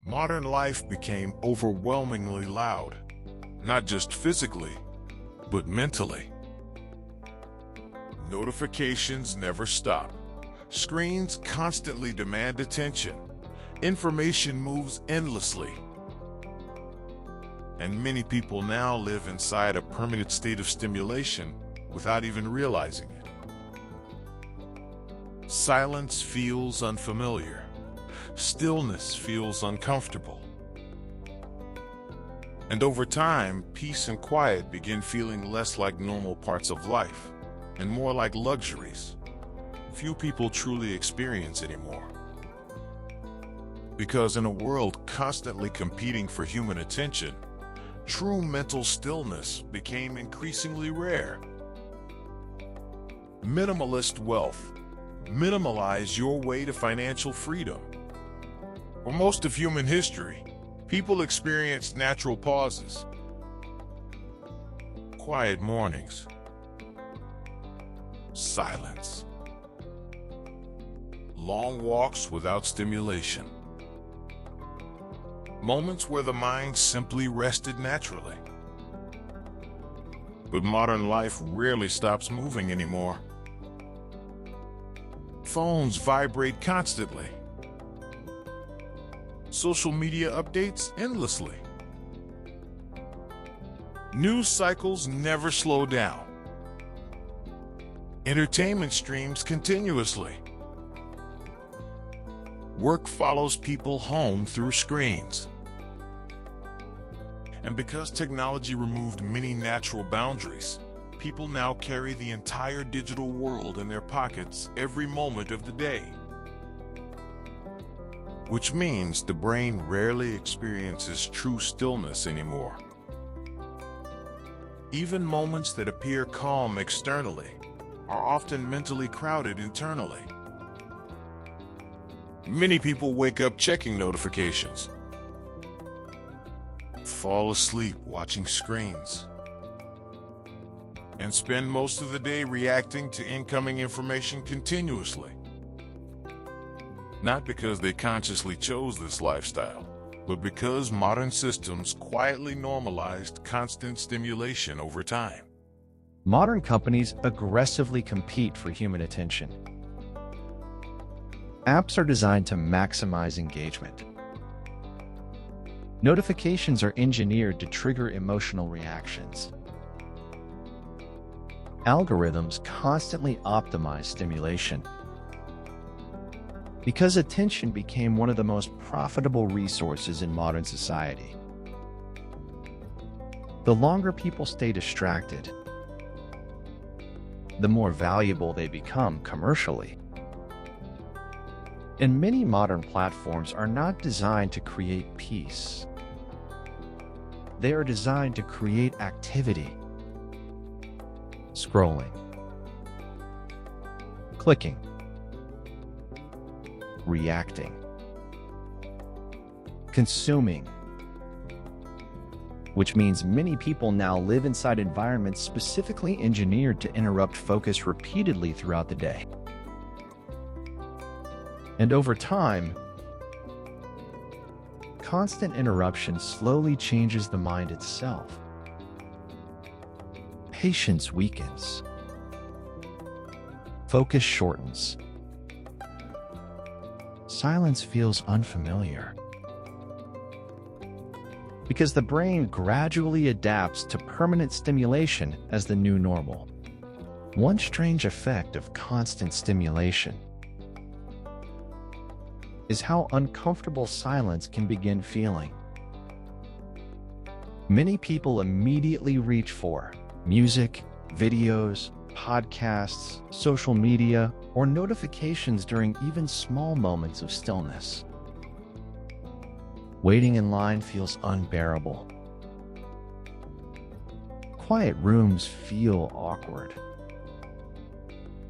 Modern life became overwhelmingly loud, not just physically, but mentally. Notifications never stop. Screens constantly demand attention. Information moves endlessly. And many people now live inside a permanent state of stimulation without even realizing it. Silence feels unfamiliar. Stillness feels uncomfortable. And over time, peace and quiet begin feeling less like normal parts of life and more like luxuries few people truly experience anymore. Because in a world constantly competing for human attention, true mental stillness became increasingly rare. Minimalist wealth. Minimalize your way to financial freedom. For most of human history, people experienced natural pauses, quiet mornings, silence, long walks without stimulation, moments where the mind simply rested naturally. But modern life rarely stops moving anymore. Phones vibrate constantly. Social media updates endlessly. News cycles never slow down. Entertainment streams continuously. Work follows people home through screens. And because technology removed many natural boundaries, people now carry the entire digital world in their pockets every moment of the day. Which means the brain rarely experiences true stillness anymore. Even moments that appear calm externally are often mentally crowded internally. Many people wake up checking notifications, fall asleep watching screens, and spend most of the day reacting to incoming information continuously. Not because they consciously chose this lifestyle, but because modern systems quietly normalized constant stimulation over time. Modern companies aggressively compete for human attention. Apps are designed to maximize engagement. Notifications are engineered to trigger emotional reactions. Algorithms constantly optimize stimulation. Because attention became one of the most profitable resources in modern society. The longer people stay distracted, the more valuable they become commercially. And many modern platforms are not designed to create peace. They are designed to create activity. Scrolling, clicking, reacting, consuming, which means many people now live inside environments specifically engineered to interrupt focus repeatedly throughout the day. And over time, constant interruption slowly changes the mind itself. Patience weakens. Focus shortens. Silence feels unfamiliar. Because the brain gradually adapts to permanent stimulation as the new normal. One strange effect of constant stimulation is how uncomfortable silence can begin feeling. Many people immediately reach for music, videos, podcasts, social media, or notifications during even small moments of stillness. Waiting in line feels unbearable. Quiet rooms feel awkward.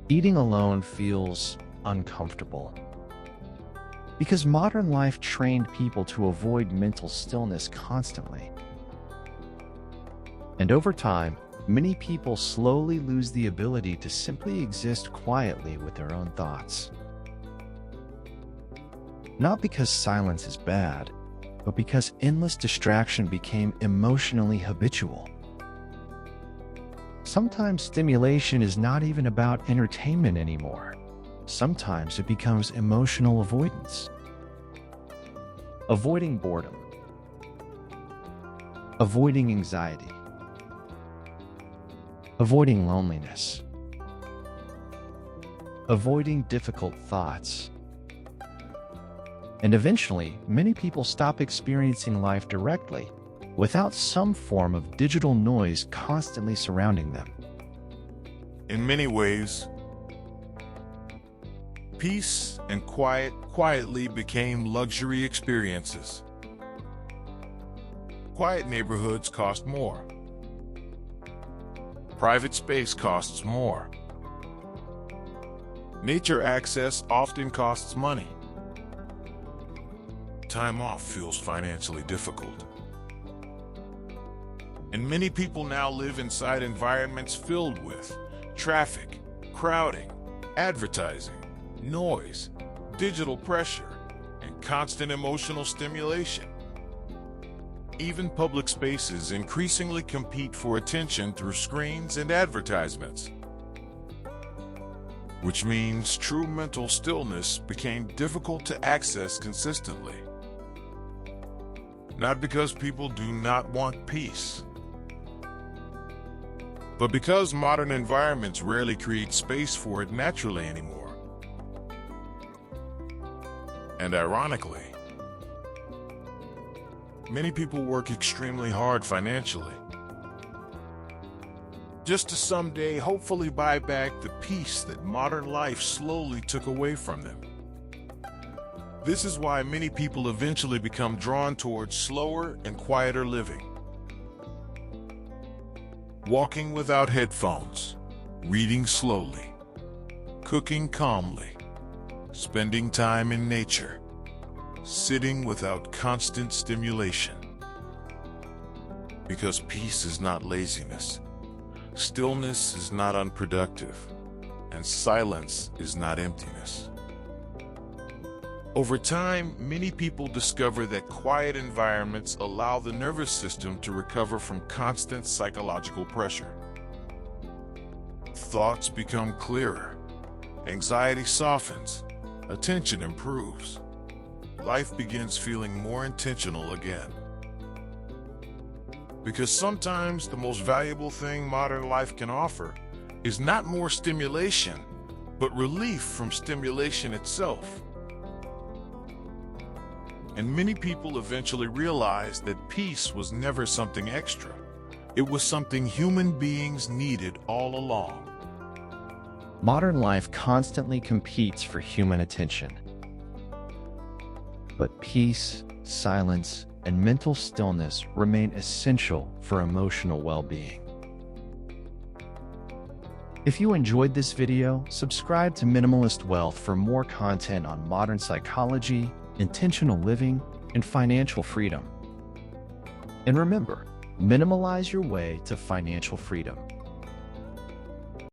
Eating alone feels uncomfortable. Because modern life trained people to avoid mental stillness constantly. And over time, many people slowly lose the ability to simply exist quietly with their own thoughts. Not because silence is bad, but because endless distraction became emotionally habitual. Sometimes stimulation is not even about entertainment anymore. Sometimes it becomes emotional avoidance. Avoiding boredom. Avoiding anxiety. Avoiding loneliness. Avoiding difficult thoughts. And eventually, many people stop experiencing life directly, without some form of digital noise constantly surrounding them. In many ways, peace and quiet quietly became luxury experiences. Quiet neighborhoods cost more. Private space costs more. Nature access often costs money. Time off feels financially difficult. And many people now live inside environments filled with traffic, crowding, advertising, noise, digital pressure, and constant emotional stimulation. Even public spaces increasingly compete for attention through screens and advertisements, which means true mental stillness became difficult to access consistently. Not because people do not want peace, but because modern environments rarely create space for it naturally anymore. And ironically, many people work extremely hard financially, just to someday hopefully buy back the peace that modern life slowly took away from them. This is why many people eventually become drawn towards slower and quieter living. Walking without headphones, reading slowly, cooking calmly, spending time in nature, sitting without constant stimulation. Because peace is not laziness, stillness is not unproductive, and silence is not emptiness. Over time, many people discover that quiet environments allow the nervous system to recover from constant psychological pressure. Thoughts become clearer, anxiety softens, attention improves. Life begins feeling more intentional again. Because sometimes the most valuable thing modern life can offer is not more stimulation, but relief from stimulation itself. And many people eventually realized that peace was never something extra. It was something human beings needed all along. Modern life constantly competes for human attention. But peace, silence, and mental stillness remain essential for emotional well-being. If you enjoyed this video, subscribe to Minimalist Wealth for more content on modern psychology, intentional living, and financial freedom. And remember, minimalize your way to financial freedom.